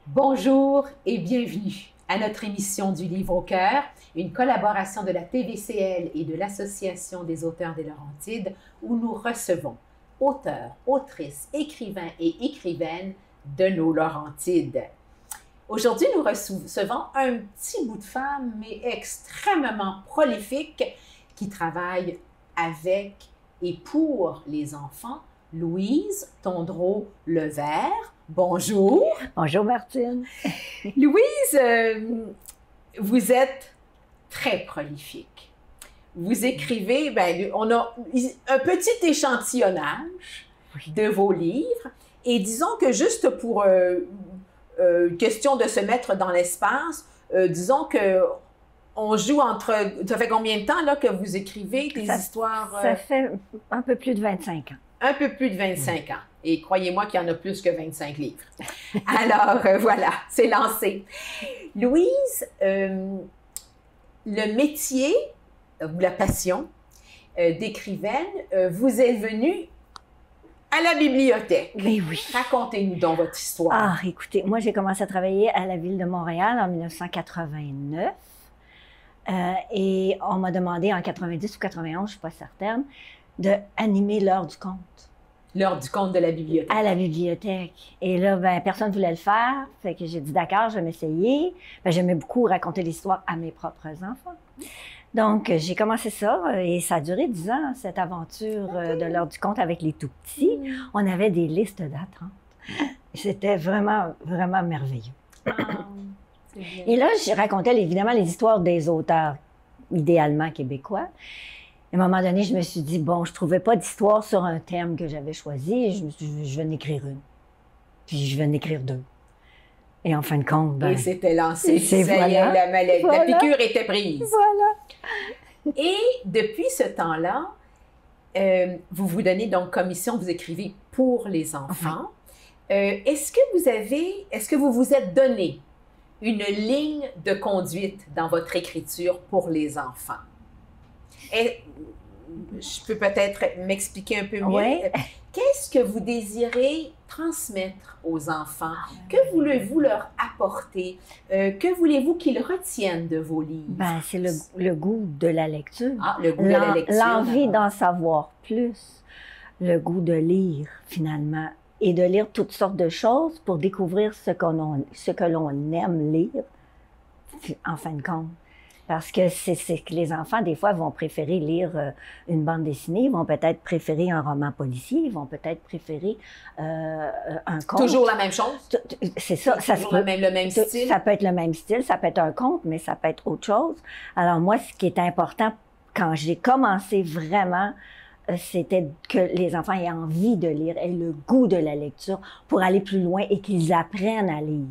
Bonjour et bienvenue à notre émission du Livre au cœur, une collaboration de la TVCL et de l'Association des auteurs des Laurentides, où nous recevons auteurs, autrices, écrivains et écrivaines de nos Laurentides. Aujourd'hui, nous recevons un petit bout de femme, mais extrêmement prolifique, qui travaille avec et pour les enfants, Louise Tondreau-Levert. Bonjour. Bonjour, Martine. Louise, vous êtes très prolifique. Vous écrivez, on a un petit échantillonnage de vos livres, et disons que juste pour question de se mettre dans l'espace, disons que on joue entre... Ça fait combien de temps là, que vous écrivez des histoires? Ça fait un peu plus de 25 ans. Un peu plus de 25 ans. Et croyez-moi qu'il y en a plus que 25 livres. Alors, voilà, c'est lancé. Louise, le métier, ou la passion d'écrivaine, vous est venue à la bibliothèque. Mais oui. Racontez-nous donc votre histoire. Ah, écoutez, moi, j'ai commencé à travailler à la Ville de Montréal en 1989. Et on m'a demandé en 90 ou 91, je ne suis pas certaine, d'animer l'heure du conte. L'heure du conte de la bibliothèque. À la bibliothèque. Et là, personne ne voulait le faire. Fait que j'ai dit, d'accord, je vais m'essayer. J'aimais beaucoup raconter l'histoire à mes propres enfants. Donc, j'ai commencé ça et ça a duré 10 ans, cette aventure de l'heure du conte avec les tout-petits. On avait des listes d'attente. C'était vraiment, vraiment merveilleux. Et là, je racontais évidemment les histoires des auteurs, idéalement québécois. À un moment donné, je me suis dit, bon, je ne trouvais pas d'histoire sur un thème que j'avais choisi. Je me suis dit, je vais en écrire une. Puis je vais en écrire deux. Et en fin de compte, et c'était lancé. Voilà. La piqûre était prise. Voilà. Et depuis ce temps-là, vous vous donnez donc commission, vous écrivez pour les enfants. Est-ce que vous vous êtes donné une ligne de conduite dans votre écriture pour les enfants? Et je peux peut-être m'expliquer un peu mieux. Oui. Qu'est-ce que vous désirez transmettre aux enfants? Que voulez-vous leur apporter? Que voulez-vous qu'ils retiennent de vos livres? C'est le goût de la lecture. Ah, le goût de la lecture. L'envie d'en savoir plus. Le goût de lire, finalement. Et de lire toutes sortes de choses pour découvrir ce que l'on aime lire, en fin de compte. Parce que c'est que les enfants, des fois, vont préférer lire une bande dessinée, ils vont peut-être préférer un roman policier, ils vont peut-être préférer un conte. Toujours la même chose? C'est ça. Le même style? Ça peut être le même style, ça peut être un conte, mais ça peut être autre chose. Alors moi, ce qui est important, quand j'ai commencé vraiment, c'était que les enfants aient envie de lire, aient le goût de la lecture pour aller plus loin et qu'ils apprennent à lire.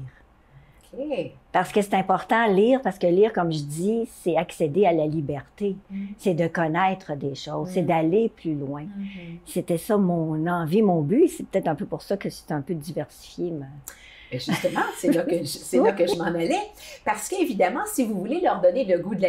Okay. Parce que c'est important lire, parce que lire, comme je dis, c'est accéder à la liberté. C'est de connaître des choses, c'est d'aller plus loin. C'était ça mon envie, mon but. C'est peut-être un peu pour ça que c'est un peu diversifié. Mais... Justement, c'est là que je m'en allais. Parce qu'évidemment, si vous voulez leur donner le goût de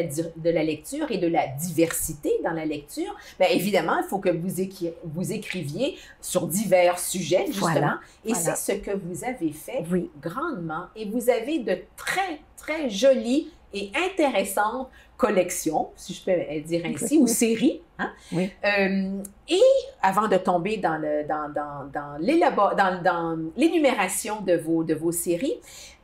la lecture et de la diversité dans la lecture, bien évidemment, il faut que vous écriviez sur divers sujets, justement. Voilà. Et c'est ce que vous avez fait grandement. Et vous avez de très, très jolies et intéressantes collections, si je peux dire ainsi, ou séries. Hein? Oui. Et avant de tomber dans l'énumération de vos séries,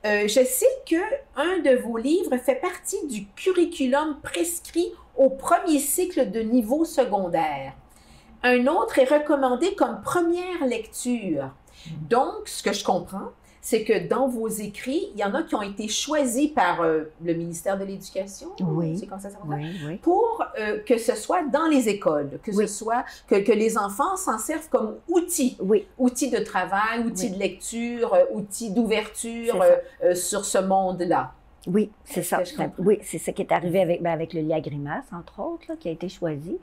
je sais qu'un de vos livres fait partie du curriculum prescrit au premier cycle de niveau secondaire. Un autre est recommandé comme première lecture. Donc, ce que je comprends, c'est que dans vos écrits, il y en a qui ont été choisis par le ministère de l'Éducation, c'est comme ça pour que ce soit dans les écoles, que ce soit que les enfants s'en servent comme outils, outils de travail, outils de lecture, outils d'ouverture sur ce monde-là. Oui, c'est ça. Oui, c'est ce qui est arrivé avec le lit à grimace, entre autres, là, qui a été choisi.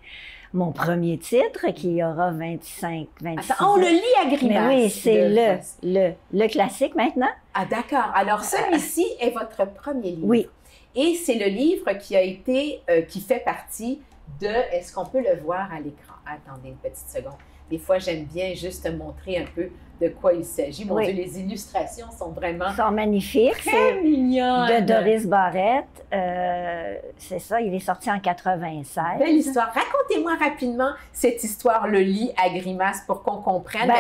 Mon premier titre, qui aura 26 Attends, le lit à grimace. Mais oui, c'est le classique maintenant. Ah, d'accord. Alors, celui-ci est votre premier livre. Oui. Et c'est le livre qui fait partie de... Est-ce qu'on peut le voir à l'écran? Attendez une petite seconde. des fois, j'aime bien juste montrer un peu de quoi il s'agit. Mon Dieu, les illustrations sont vraiment... sont magnifiques. Très mignonnes. De Doris Barrette. C'est ça, il est sorti en 96. Belle histoire. Racontez-moi rapidement cette histoire, le lit à grimace, pour qu'on comprenne.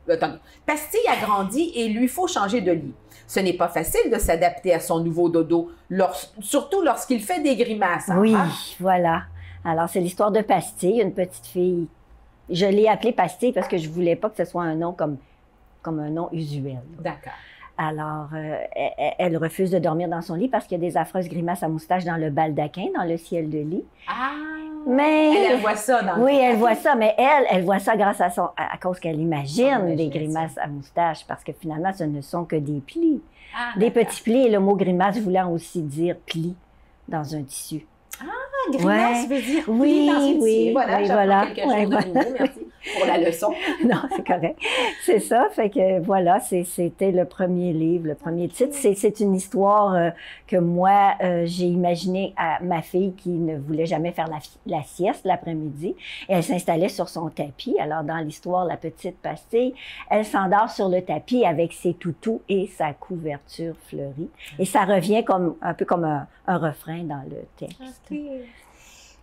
Attendez. Pastille a grandi et lui faut changer de lit. Ce n'est pas facile de s'adapter à son nouveau dodo, surtout lorsqu'il fait des grimaces. Hein? Oui, voilà. Alors, c'est l'histoire de Pastille, une petite fille. Je l'ai appelée Pastille parce que je voulais pas que ce soit un nom comme un nom usuel. D'accord. Alors, elle refuse de dormir dans son lit parce qu'il y a des affreuses grimaces à moustache dans le baldaquin, dans le ciel de lit. Ah! Mais elle voit ça dans Oui, elle voit ça, mais elle voit ça grâce à cause qu'elle imagine des grimaces à moustache, parce que finalement, ce ne sont que des plis. Des petits plis, et le mot grimace voulant aussi dire pli dans un tissu. Ah, grimace veut dire pli dans un tissu. Voilà, quelque chose de nouveau, merci pour la leçon. Non, c'est correct. C'est ça, fait que voilà, c'était le premier livre, le premier titre. C'est une histoire que moi, j'ai imaginée à ma fille qui ne voulait jamais faire la sieste l'après-midi. Et elle s'installait sur son tapis. Alors, dans l'histoire, la petite Pastille, elle s'endort sur le tapis avec ses toutous et sa couverture fleurie. Et ça revient un peu comme un refrain dans le texte. Okay.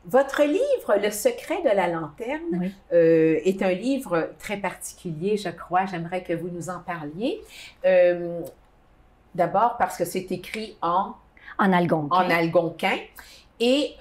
Votre livre, Le secret de la lanterne, est un livre très particulier, je crois. J'aimerais que vous nous en parliez. D'abord parce que c'est écrit en algonquin et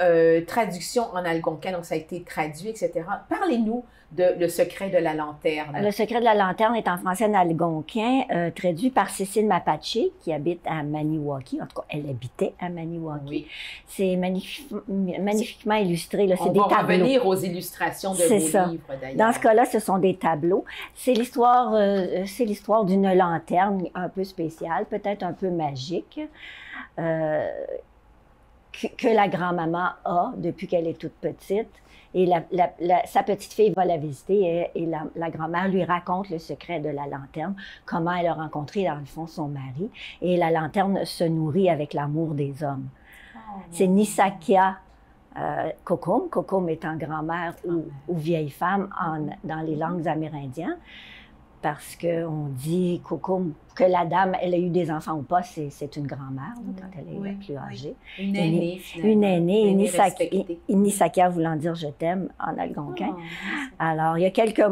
traduction en algonquin, donc ça a été traduit, etc. Parlez-nous de Le secret de la lanterne. Le secret de la lanterne est en français en algonquin, traduit par Cécile Mapache, qui habite à Maniwaki. En tout cas, elle habitait à Maniwaki. Oui. C'est magnifiquement illustré. Là, on va revenir aux illustrations de vos livres, d'ailleurs. Dans ce cas-là, ce sont des tableaux. C'est l'histoire d'une lanterne un peu spéciale, peut-être un peu magique, que la grand-maman a depuis qu'elle est toute petite. Et sa petite fille va la visiter et la grand-mère lui raconte le secret de la lanterne, comment elle a rencontré, dans le fond, son mari. Et la lanterne se nourrit avec l'amour des hommes. C'est Nisakia Kokum. Kokum étant grand-mère ou vieille femme dans les langues amérindiennes. Parce qu'on dit que la dame, elle a eu des enfants ou pas, c'est une grand-mère quand elle est plus âgée. Une aînée, finalement. Une aînée, Nisakia voulant dire « je t'aime » en algonquin. Alors, il y a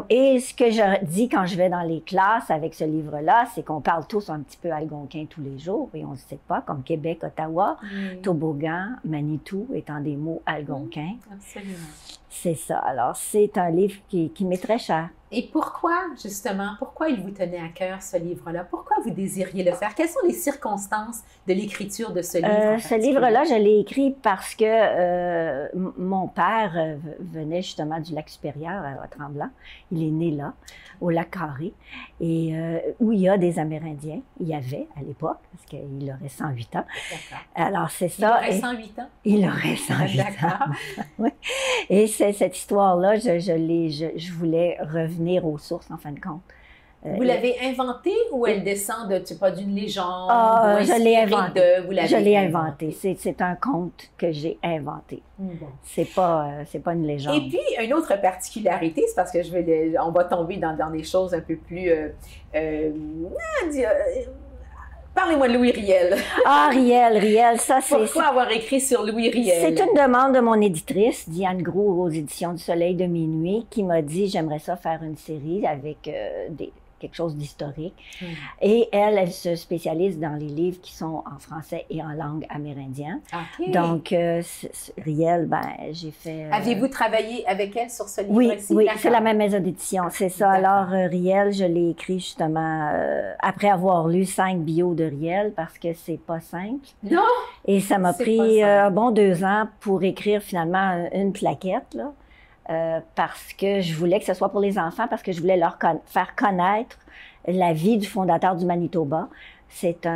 et ce que je dis quand je vais dans les classes avec ce livre-là, c'est qu'on parle tous un petit peu algonquin tous les jours, et on ne sait pas, comme Québec, Ottawa, Toboggan, Manitou, étant des mots algonquins. Absolument. C'est ça. Alors, c'est un livre qui m'est très cher. Et pourquoi, justement, pourquoi il vous tenait à cœur ce livre-là? Pourquoi vous désiriez le faire? Quelles sont les circonstances de l'écriture de ce livre? Ce livre-là, je l'ai écrit parce que mon père venait justement du Lac-Supérieur à Tremblant. Il est né là, au Lac-Carré, et où il y a des Amérindiens. Il y avait à l'époque, parce qu'il aurait 108 ans. D'accord. Alors, c'est ça. Il aurait 108 ans? Il aurait 108 ans. Oui. Et cette histoire-là, je voulais revenir aux sources, en fin de compte. Vous l'avez inventée ou elle descend d'une légende? Je l'ai inventée. Je l'ai inventée. C'est un conte que j'ai inventé. C'est pas une légende. Et puis, une autre particularité, c'est parce que on va tomber dans des choses un peu plus... Parlez-moi de Louis Riel. Riel, ça c'est... Pourquoi avoir écrit sur Louis Riel? C'est une demande de mon éditrice, Diane Gros, aux éditions du Soleil de Minuit, qui m'a dit, j'aimerais ça faire une série avec quelque chose d'historique. Et elle se spécialise dans les livres qui sont en français et en langue amérindienne. Okay. Donc, Riel, j'ai fait... Avez-vous travaillé avec elle sur ce livre-ci? Oui, c'est la même maison d'édition, c'est ça. Alors, Riel, je l'ai écrit justement après avoir lu 5 bios de Riel, parce que c'est pas simple. Non! Et ça m'a pris un bon 2 ans pour écrire finalement une plaquette, là. Parce que je voulais que ce soit pour les enfants, parce que je voulais leur faire connaître la vie du fondateur du Manitoba. C'est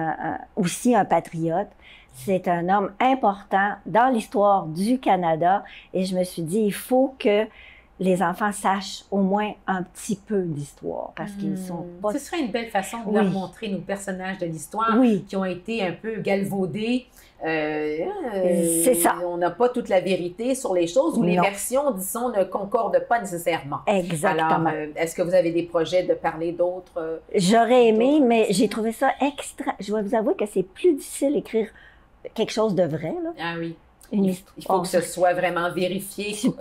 aussi un patriote. C'est un homme important dans l'histoire du Canada. Et je me suis dit, il faut que les enfants sachent au moins un petit peu d'histoire, parce qu'ils sont pas... Ce serait une belle façon de leur montrer nos personnages de l'histoire qui ont été un peu galvaudés. C'est ça. On n'a pas toute la vérité sur les choses, ou les versions, disons, ne concordent pas nécessairement. Exactement. Alors, est-ce que vous avez des projets de parler d'autres? J'aurais aimé, mais j'ai trouvé ça extra... Je dois vous avouer que c'est plus difficile d'écrire quelque chose de vrai, là. Ah oui. Une histoire. Il faut que ce soit vraiment vérifié. Tu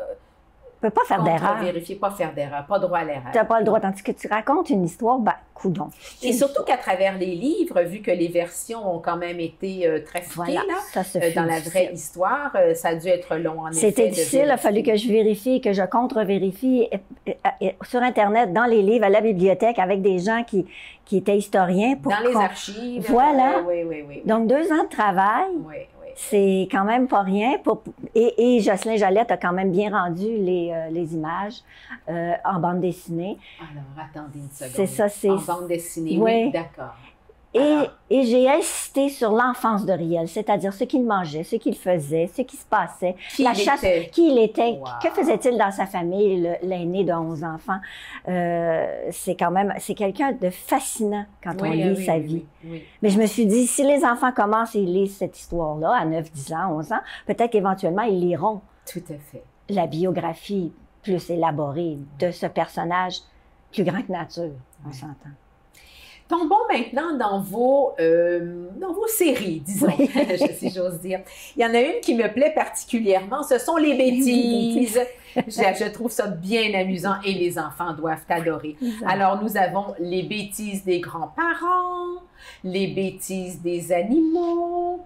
peux pas faire d'erreur. Vérifier, pas faire d'erreur, pas droit à l'erreur. Tu n'as pas le droit, tandis que tu racontes une histoire, ben, coudonc. Et surtout qu'à travers les livres, vu que les versions ont quand même été trafiquées, dans la vraie histoire, ça a dû être long en effet. C'était difficile, il a fallu que je vérifie, que je contre-vérifie sur Internet, dans les livres, à la bibliothèque, avec des gens qui étaient historiens. Dans les archives. Voilà. Oui. Donc, 2 ans de travail. Oui. C'est quand même pas rien. Et Jocelyn Jolette a quand même bien rendu les images en bande dessinée. Alors, attendez une seconde. C'est ça, c'est... En bande dessinée, oui, d'accord. Et j'ai insisté sur l'enfance de Riel, c'est-à-dire ce qu'il mangeait, ce qu'il faisait, ce qui se passait, qui il était, que faisait-il dans sa famille, l'aîné de 11 enfants. C'est quelqu'un de fascinant quand on lit sa vie. Oui. Mais je me suis dit, si les enfants commencent et lisent cette histoire-là à 9, 10 ans, 11 ans, peut-être qu'éventuellement, ils liront tout à fait la biographie plus élaborée de ce personnage plus grand que nature, on s'entend. Tombons maintenant dans vos séries, disons, si j'ose dire. Il y en a une qui me plaît particulièrement, ce sont les bêtises. Je trouve ça bien amusant et les enfants doivent adorer. Alors, nous avons les bêtises des grands-parents, les bêtises des animaux,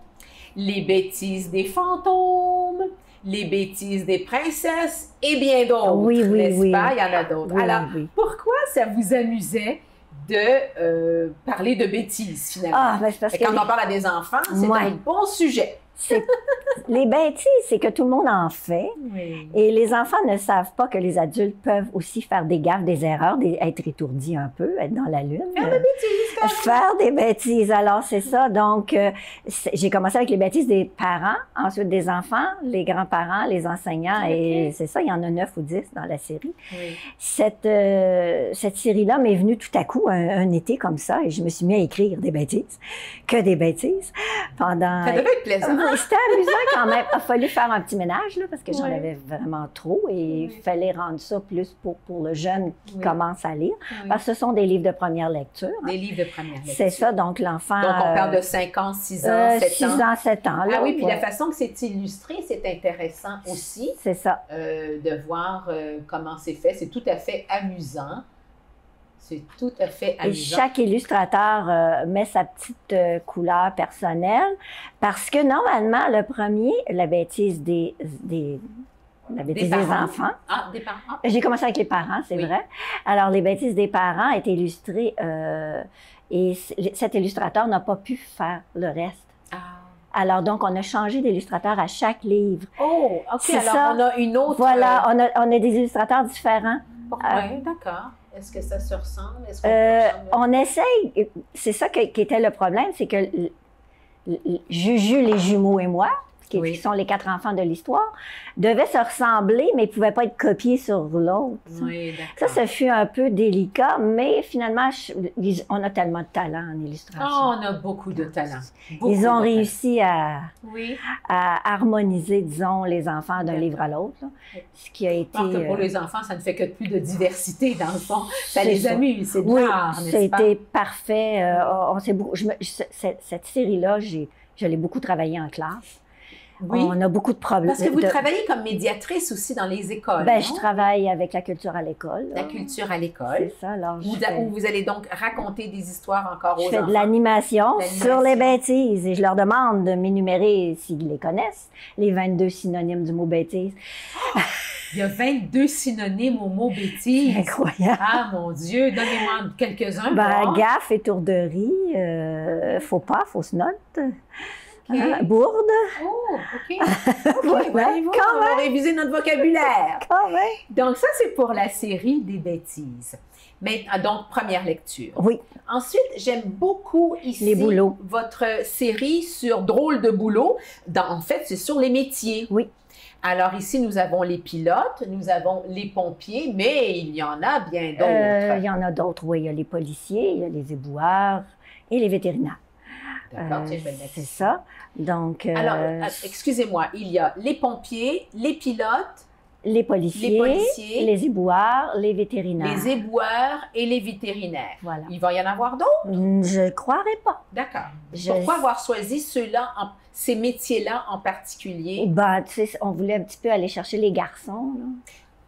les bêtises des fantômes, les bêtises des princesses et bien d'autres, n'est-ce pas? Il y en a d'autres. Alors, pourquoi ça vous amusait de parler de bêtises, finalement? Parce que quand on parle à des enfants, c'est un bon sujet. Les bêtises, c'est que tout le monde en fait. Et les enfants ne savent pas que les adultes peuvent aussi faire des gaffes, des erreurs, être étourdis un peu, être dans la lune. Faire des bêtises. Faire des bêtises. Alors, c'est ça. Donc, j'ai commencé avec les bêtises des parents, ensuite des enfants, les grands-parents, les enseignants. Et c'est ça, il y en a 9 ou 10 dans la série. Cette série-là m'est venue tout à coup, un été comme ça, et je me suis mis à écrire des bêtises, que des bêtises, pendant... Ça devait être plaisant. C'était amusant quand même. Il a fallu faire un petit ménage, là, parce que j'en avais vraiment trop, et il fallait rendre ça plus pour le jeune qui commence à lire, parce que ce sont des livres de première lecture. Des livres de première lecture. C'est ça, donc l'enfant... Donc on parle de 5 ans, 6 ans, 7 ans. 6 ans, 7 ans. Là, oui, puis la façon que c'est illustré, c'est intéressant aussi. C'est ça. De voir comment c'est fait. C'est tout à fait amusant. C'est tout à fait amusant. Et chaque illustrateur met sa petite couleur personnelle, parce que normalement, le premier, la bêtise des enfants. Ah, des parents. J'ai commencé avec les parents, c'est vrai. Alors, les bêtises des parents étaient illustrées et cet illustrateur n'a pas pu faire le reste. Alors, donc, on a changé d'illustrateur à chaque livre. Oh, OK. Alors, ça. On a une autre... Voilà, on a des illustrateurs différents. Oui, d'accord. Est-ce que ça se ressemble? On essaye, c'est ça qui était le problème, c'est que Juju, les jumeaux et moi, qui sont les 4 enfants de l'histoire, devaient se ressembler, mais ils ne pouvaient pas être copiés sur l'autre. Ça fut un peu délicat, mais finalement, on a tellement de talent en illustration. Oh, on a beaucoup de talent. Ils ont réussi à harmoniser, disons, les enfants d'un livre à l'autre. Ce qui a été... Alors que pour les enfants, ça ne fait que plus de diversité, dans le fond. Ça les amuse, c'est de l'art, n'est-ce pas? C'était parfait. Cette série-là, je l'ai beaucoup travaillée en classe. Oui. On a beaucoup de problèmes. Parce que vous travaillez comme médiatrice aussi dans les écoles. Je travaille avec la culture à l'école. La culture à l'école. C'est ça. Alors, où vous allez donc raconter des histoires encore aux enfants. Je fais de l'animation sur les bêtises et je leur demande de m'énumérer, s'ils les connaissent, les 22 synonymes du mot bêtise. Il y a 22 synonymes au mot bêtise. C'est incroyable. Ah, mon Dieu, donnez-moi quelques-uns. Gaffe, étourderie, faux pas, fausse note. Bourde. Oh, OK. On va réviser notre vocabulaire. Quand même. Donc, ça, c'est pour la série des bêtises. Mais, donc, première lecture. Oui. Ensuite, j'aime beaucoup ici Les boulots. votre série sur Drôle de boulot. En fait, c'est sur les métiers. Oui. Alors ici, nous avons les pilotes, nous avons les pompiers, mais il y en a bien d'autres. Il y en a d'autres, oui. Il y a les policiers, il y a les éboueurs et les vétérinaires. D'accord, tiens, je vais le mettre C'est ici. ça. Donc, Alors, excusez-moi, il y a les pompiers, les pilotes, les policiers, les éboueurs, les vétérinaires. les éboueurs et les vétérinaires. Voilà. Il va y en avoir d'autres? Je ne croirais pas. D'accord. Pourquoi avoir choisi ceux-là, ces métiers-là en particulier? Ben, tu sais, on voulait un petit peu aller chercher les garçons. Là.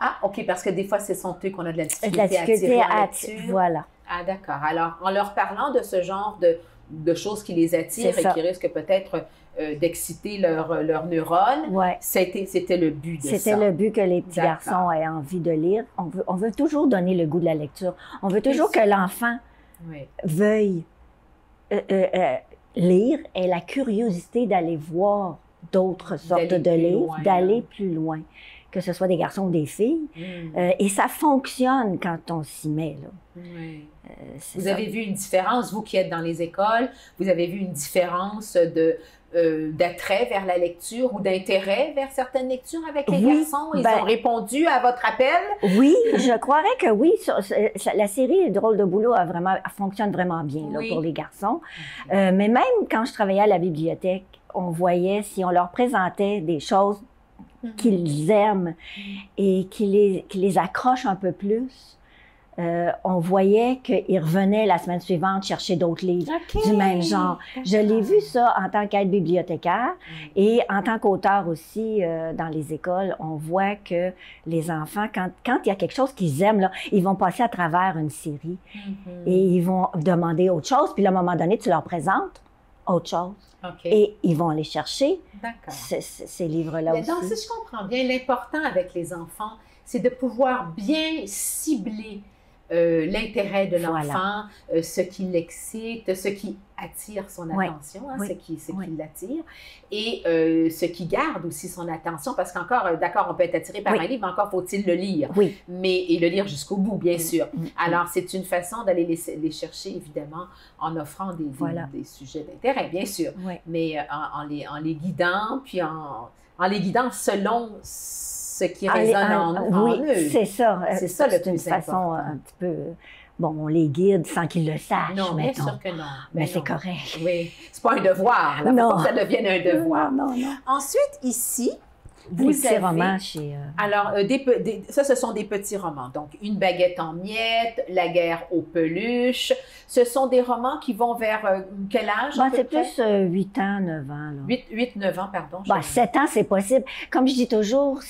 Ah, OK, parce que des fois, ce sont eux qu'on a de la difficulté, De la difficulté à attirer en lecture. Voilà. Ah, d'accord. Alors, en leur parlant de ce genre de choses qui les attirent et qui risquent peut-être d'exciter leurs neurones, Ouais. c'était le but de ça. C'était le but que les petits garçons aient envie de lire. On veut toujours donner le goût de la lecture. On veut toujours que l'enfant veuille lire, ait la curiosité d'aller voir d'autres sortes de livres, d'aller plus loin, que ce soit des garçons ou des filles. Et ça fonctionne quand on s'y met, là. Oui. Vous avez vu une différence, vous qui êtes dans les écoles, vous avez vu une différence d'attrait vers la lecture ou d'intérêt vers certaines lectures avec les garçons? Ils ont répondu à votre appel? Oui, je croirais que oui. La série Drôle de boulot fonctionne vraiment bien là, pour les garçons. Mais même quand je travaillais à la bibliothèque, on voyait si on leur présentait des choses qu'ils aiment et qui les accrochent un peu plus. On voyait qu'ils revenaient la semaine suivante chercher d'autres livres du même genre. Je l'ai vu ça en tant qu'aide bibliothécaire et en tant qu'auteur aussi dans les écoles. On voit que les enfants, quand il y a quelque chose qu'ils aiment, là, ils vont passer à travers une série et ils vont demander autre chose. Puis là, à un moment donné, tu leur présentes autre chose. Et ils vont aller chercher ces livres-là aussi. Donc, si je comprends bien, l'important avec les enfants, c'est de pouvoir bien cibler l'intérêt de l'enfant, ce qui l'excite, ce qui attire son attention, ce qui l'attire, et ce qui garde aussi son attention, parce qu'encore, d'accord, on peut être attiré par un livre, mais encore faut-il le lire, et le lire jusqu'au bout, bien sûr. Alors, c'est une façon d'aller les chercher, évidemment, en offrant des sujets d'intérêt, bien sûr, mais en les guidant, puis en les guidant selon ce qui résonne en eux. C'est ça. C'est ça le plus une façon un petit peu... Bon, on les guide sans qu'ils le sachent, non, bien sûr que non. Mais c'est correct. Oui, c'est pas un devoir. Là, faut pas que ça devienne un devoir. Non. Ensuite, ici, vous avez... romans chez... Alors, ça, ce sont des petits romans. Donc, Une baguette en miettes, La guerre aux peluches. Ce sont des romans qui vont vers quel âge? C'est plus 8 ans, 9 ans. 8-9 ans, pardon. 7 ans, c'est possible. Comme je dis toujours,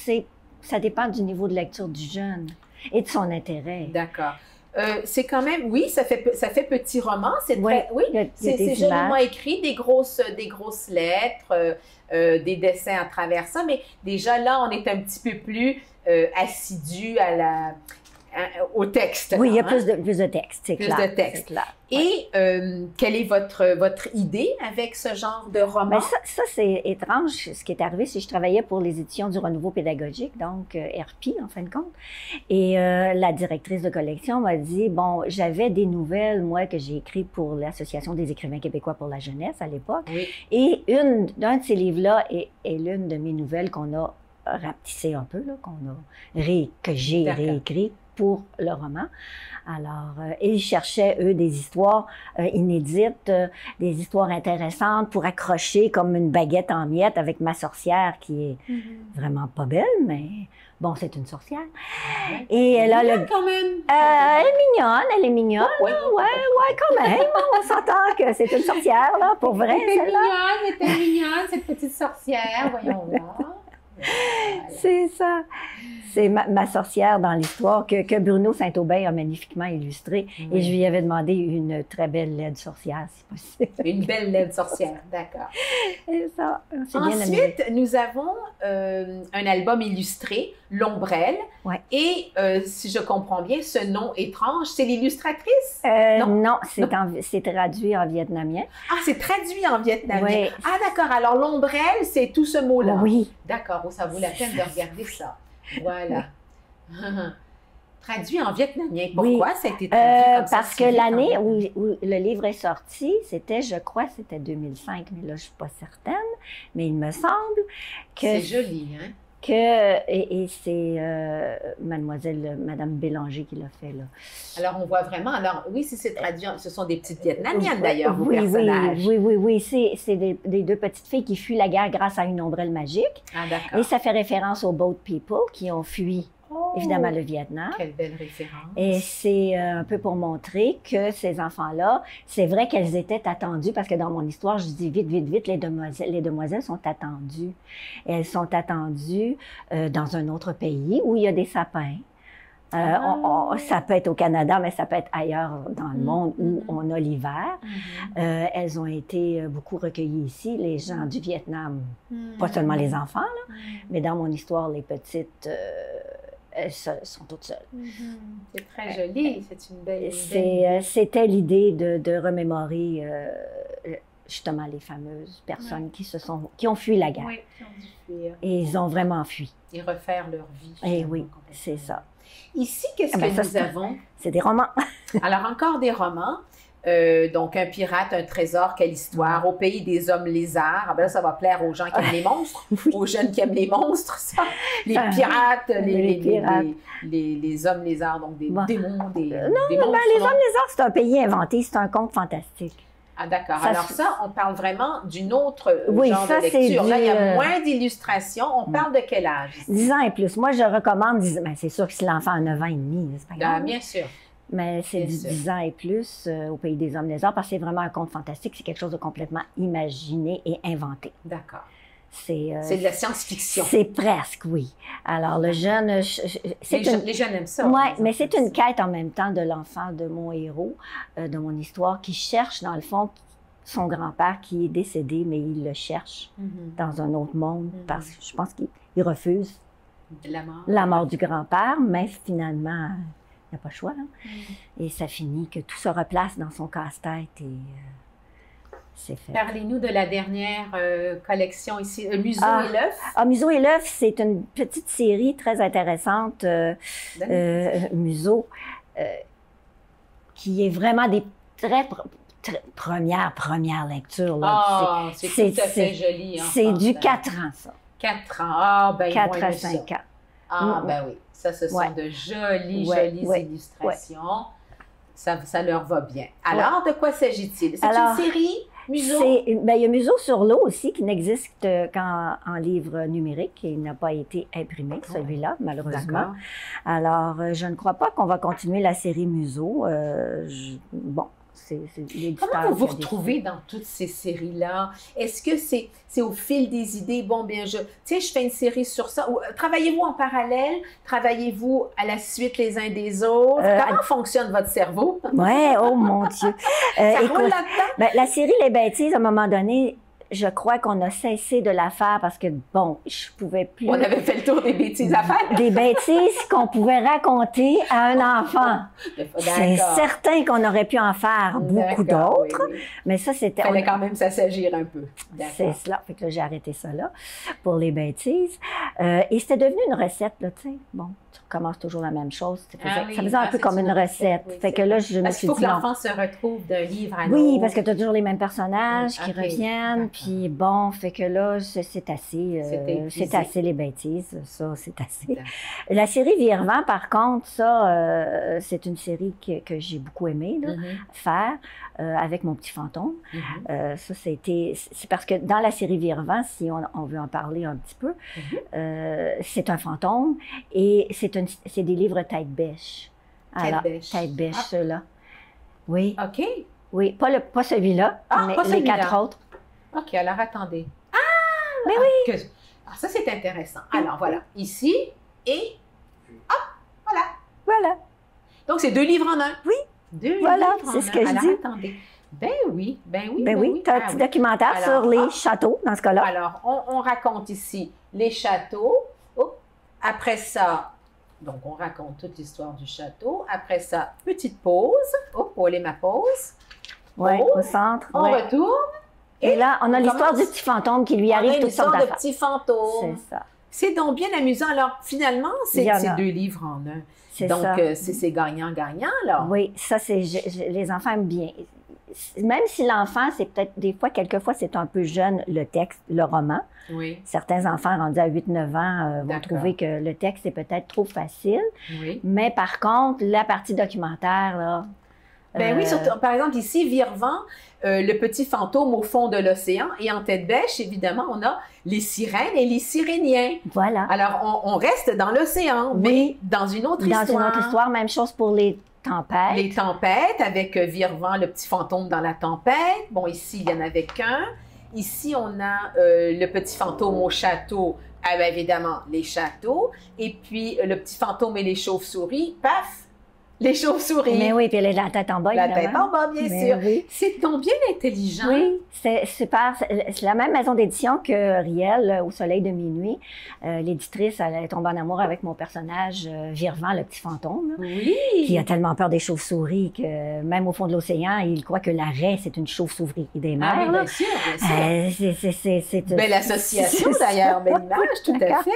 ça dépend du niveau de lecture du jeune et de son intérêt. D'accord. C'est quand même, oui, ça fait petit roman. C'est c'est joliment écrit, des grosses lettres, des dessins à travers ça, mais déjà là, on est un petit peu plus assidu au texte. Oui, il y a plus de texte, c'est clair. Plus de texte. Et quelle est votre idée avec ce genre de roman? Bien, ça c'est étrange. Ce qui est arrivé, c'est que je travaillais pour les éditions du Renouveau pédagogique, donc RP en fin de compte. Et la directrice de collection m'a dit, bon, j'avais des nouvelles, moi, que j'ai écrites pour l'Association des écrivains québécois pour la jeunesse à l'époque. Oui. Et un de ces livres-là est l'une de mes nouvelles qu'on a rapetissé un peu, là, que j'ai réécrit pour le roman. Alors, ils cherchaient, eux, des histoires inédites, des histoires intéressantes pour accrocher comme une baguette en miettes avec ma sorcière qui est vraiment pas belle, mais bon, c'est une sorcière. Et elle a quand même. elle est mignonne. Ouais, quand même. On s'entend que c'est une sorcière, là, pour vrai. Elle était mignonne, cette petite sorcière, voyons voir. C'est ça. C'est ma sorcière dans l'histoire que Bruno Saint-Aubin a magnifiquement illustrée. Et je lui avais demandé une très belle laide sorcière, si possible. Une belle laide sorcière, d'accord. C'est ça. Ensuite, nous avons un album illustré, L'Ombrelle. Ouais. Et si je comprends bien, ce nom étrange, c'est l'illustratrice? Non, c'est traduit en vietnamien. Ah, c'est traduit en vietnamien. Oui. Ah, d'accord. Alors, l'ombrelle, c'est tout ce mot-là. Oui. D'accord. Ça vaut la peine de regarder ça. Voilà. Traduit en vietnamien. Pourquoi ça a été traduit comme ça? Parce que l'année où le livre est sorti, c'était, je crois, c'était 2005, mais là, je ne suis pas certaine, mais il me semble que... C'est joli, hein? Et c'est Madame Bélanger qui l'a fait, là. Alors, on voit vraiment... Alors, oui, si c'est traduit, ce sont des petites vietnamiennes, d'ailleurs, vos personnages. Oui. C'est des deux petites filles qui fuient la guerre grâce à une ombrelle magique. Ah, d'accord. Et ça fait référence aux Boat People qui ont fui évidemment le Vietnam. Quelle belle référence. Et c'est un peu pour montrer que ces enfants-là, c'est vrai qu'elles étaient attendues, parce que dans mon histoire, je dis vite, les demoiselles sont attendues. Et elles sont attendues dans un autre pays où il y a des sapins. Ça peut être au Canada, mais ça peut être ailleurs dans le monde où on a l'hiver. Elles ont été beaucoup recueillies ici, les gens du Vietnam, pas seulement les enfants, là, mais dans mon histoire, les petites... elles sont toutes seules. C'est très joli, c'est une belle idée. C'était l'idée de remémorer justement les fameuses personnes qui ont fui la guerre. Oui, qui ont dû fuir. Et ils ont vraiment fui. Et refaire leur vie. Et oui, c'est ça. Ici, qu'est-ce que nous avons? C'est des romans. Alors, encore des romans. Donc, un pirate, un trésor, quelle histoire, au pays des hommes lézards. Ah ben là, ça va plaire aux gens qui aiment les monstres, aux jeunes qui aiment les monstres, ça. Les pirates, les hommes lézards, donc des démons, des monstres. Les hommes lézards, c'est un pays inventé, c'est un conte fantastique. Ah d'accord. Alors ça, on parle vraiment d'une autre genre de lecture. C'est là, il y a moins d'illustrations. On parle de quel âge? 10 ans et plus. Moi, je recommande 10 ans. Ben, c'est sûr que si l'enfant a 9 ans et demi, c'est pas grave. Ah, bien sûr. Mais c'est 10 ans et plus au pays des hommes lézards, parce que c'est vraiment un conte fantastique. C'est quelque chose de complètement imaginé et inventé. D'accord. C'est de la science-fiction. C'est presque, oui. Alors, le jeune... les jeunes aiment ça. Oui, mais c'est une quête en même temps de l'enfant de mon héros, de mon histoire, qui cherche, dans le fond, son grand-père qui est décédé, mais il le cherche dans un autre monde, parce que je pense qu'il refuse la mort du grand-père, mais finalement... Il n'y a pas le choix. Hein? Et ça finit que tout se replace dans son casse-tête et c'est fait. Parlez-nous de la dernière collection ici, Museau et l'œuf. Museau et l'œuf, c'est une petite série très intéressante, Museau, qui est vraiment des très premières lectures. C'est tout à fait joli. C'est du 4 ans, ça. 4 ans. Ah, ben 4 à 5 ans. Ah, ben oui. Ça, ce sont de jolies illustrations. Ça leur va bien. Alors, de quoi s'agit-il? C'est une série, Museau? Il y a Museau sur l'eau aussi, qui n'existe qu'en livre numérique. Et il n'a pas été imprimé, celui-là, malheureusement. Alors, je ne crois pas qu'on va continuer la série Museau. Comment vous vous retrouvez dans toutes ces séries-là? Est-ce que c'est au fil des idées? Bon, bien, je fais une série sur ça. Travaillez-vous en parallèle? Travaillez-vous à la suite les uns des autres? Comment fonctionne votre cerveau? Oui, oh mon Dieu! Ça roule là-dedans? La série Les Bêtises, à un moment donné, je crois qu'on a cessé de la faire parce que, bon, je pouvais plus... On avait fait le tour des bêtises à faire. Des bêtises qu'on pouvait raconter à un enfant. C'est certain qu'on aurait pu en faire beaucoup d'autres, mais ça, c'était... Il fallait quand même s'assagir un peu. C'est cela. Fait que là, j'ai arrêté ça là, pour les bêtises. Et c'était devenu une recette, là, tu sais. Bon, tu recommences toujours la même chose. Ça faisait un peu comme une recette. Fait que là, je me suis dit... Il faut que l'enfant se retrouve d'un livre à l'autre. Oui, parce que tu as toujours les mêmes personnages qui reviennent. Puis bon, fait que là, c'est assez les bêtises, ça, c'est assez. La série Virevent, par contre, ça, c'est une série que j'ai beaucoup aimé faire avec mon petit fantôme. Ça, c'est parce que dans la série Virevent, si on veut en parler un petit peu, c'est un fantôme et c'est des livres tête bêche. Tête bêche, ceux-là. Oui. OK. Oui, pas celui-là, mais les 4 autres. OK, alors attendez. Mais oui! Alors, ça, c'est intéressant. Alors, voilà. Ici, et hop, voilà. Voilà. Donc, c'est 2 livres en un. Oui. 2 livres en un. Voilà, c'est ce que je dis. Attendez. Ben oui. Tu as un petit documentaire sur les châteaux, dans ce cas-là. Alors, on raconte ici les châteaux. Après ça, donc, on raconte toute l'histoire du château. Après ça, petite pause. Où est ma pause? Oui, au centre. On retourne. Et là, on a l'histoire du petit fantôme qui lui arrive toutes sortes d'affaires. de petit fantôme. C'est ça. C'est donc bien amusant. Alors, finalement, c'est 2 livres en un. Donc, c'est gagnant-gagnant, là. Oui, ça, les enfants aiment bien. Même si l'enfant, c'est peut-être, quelquefois, c'est un peu jeune, le texte, le roman. Oui. Certains enfants rendus à 8-9 ans vont trouver que le texte est peut-être trop facile. Oui. Mais par contre, la partie documentaire, là... Ben oui, surtout, par exemple, ici, Virevant, le petit fantôme au fond de l'océan, et en tête bêche, évidemment, on a les sirènes et les siréniens. Voilà. Alors, on reste dans l'océan, mais dans une autre histoire. Dans une autre histoire, même chose pour les tempêtes. Les tempêtes, avec Virevant, le petit fantôme dans la tempête. Bon, ici, il n'y en avait qu'un. Ici, on a le petit fantôme au château, avec évidemment les châteaux. Et puis, le petit fantôme et les chauves-souris, paf! Les chauves-souris. Mais oui, puis la tête en bas, la tête en bas, bien sûr. Oui. C'est donc bien intelligent. Oui, c'est super. C'est la même maison d'édition que Riel, Au soleil de minuit. L'éditrice, elle est tombée en amour avec mon personnage, Virevant, le petit fantôme. Oui. Qui a tellement peur des chauves-souris que même au fond de l'océan, il croit que la raie, c'est une chauve-souris des mers. Ah oui, bien sûr, bien sûr. C'est belle association d'ailleurs, belle image, tout à fait.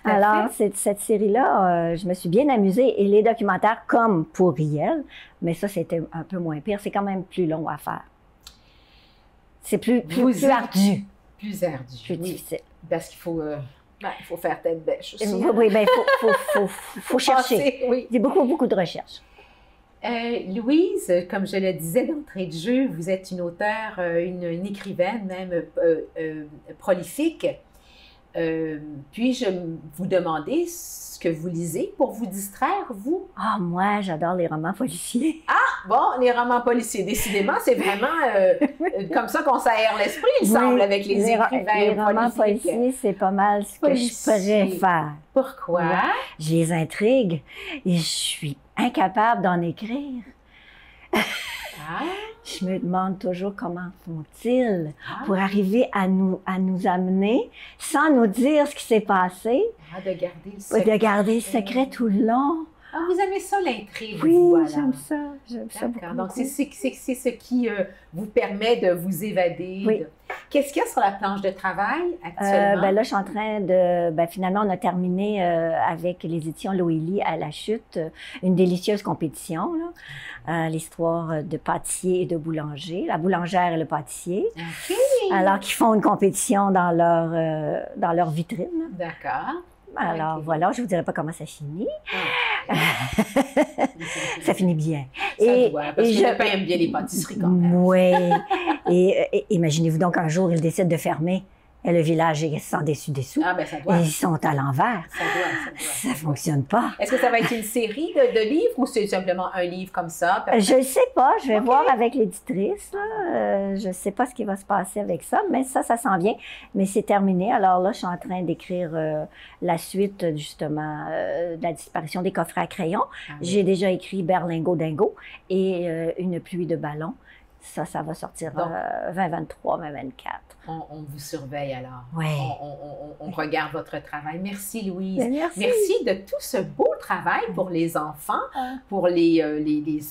Alors, cette série-là, je me suis bien amusée. Et les documentaires, comme pour Riel, mais ça, c'était un peu moins pire. C'est quand même plus long à faire. C'est plus ardu. Plus ardu. Plus difficile. Parce qu'il faut, il faut faire tête bêche aussi. Oui, bien, il faut chercher. Oui. C'est beaucoup de recherche. Louise, comme je le disais d'entrée de jeu, vous êtes une auteure, une écrivaine même prolifique. Puis-je vous demander ce que vous lisez pour vous distraire, vous? Ah, moi, j'adore les romans policiers. Ah, bon, les romans policiers, décidément, c'est vraiment comme ça qu'on s'aère l'esprit, il semble, avec les écrivains les romans policiers, c'est pas mal ce que je préfère. Pourquoi? Ouais. Je les intrigue et je suis incapable d'en écrire. Je me demande toujours comment font-ils pour arriver à nous amener sans nous dire ce qui s'est passé. De garder le secret. De garder le secret tout le long. Ah, vous aimez ça, l'intrigue? Oui, voilà. j'aime ça. J'aime ça beaucoup. Donc, c'est ce qui vous permet de vous évader. Oui. Qu'est-ce qu'il y a sur la planche de travail actuellement? Là, je suis en train de... finalement, on a terminé avec les éditions Loélie à la chute, une délicieuse compétition, l'histoire de pâtissier et de boulanger, la boulangère et le pâtissier. OK. Alors qu'ils font une compétition dans leur vitrine. D'accord. Alors voilà, je ne vous dirai pas comment ça finit. Ça finit bien. Ça doit, parce que le pain aime bien les pâtisseries quand même. Oui. Et imaginez-vous donc un jour, ils décident de fermer. Et le village est sans dessus-dessous. Ah, ben ça doit. Ils sont à l'envers. Ça ne fonctionne pas. Est-ce que ça va être une série de livres ou c'est simplement un livre comme ça? Je ne sais pas. Je vais voir avec l'éditrice. Je ne sais pas ce qui va se passer avec ça, mais ça s'en vient. Mais c'est terminé. Alors là, je suis en train d'écrire la suite, justement, de la disparition des coffrets à crayon. J'ai déjà écrit Berlingot Dingo et Une pluie de ballons. Ça va sortir 2023, 2024. On vous surveille alors. Oui. On regarde votre travail. Merci, Louise. Merci de tout ce beau travail pour les enfants, pour les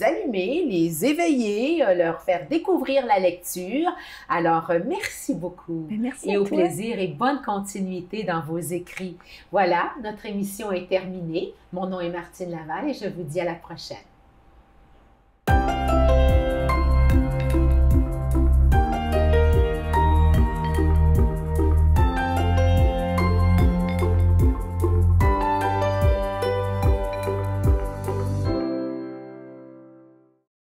allumer, les éveiller, leur faire découvrir la lecture. Alors, merci beaucoup. Merci et au plaisir et bonne continuité dans vos écrits. Voilà, notre émission est terminée. Mon nom est Martine Laval et je vous dis à la prochaine.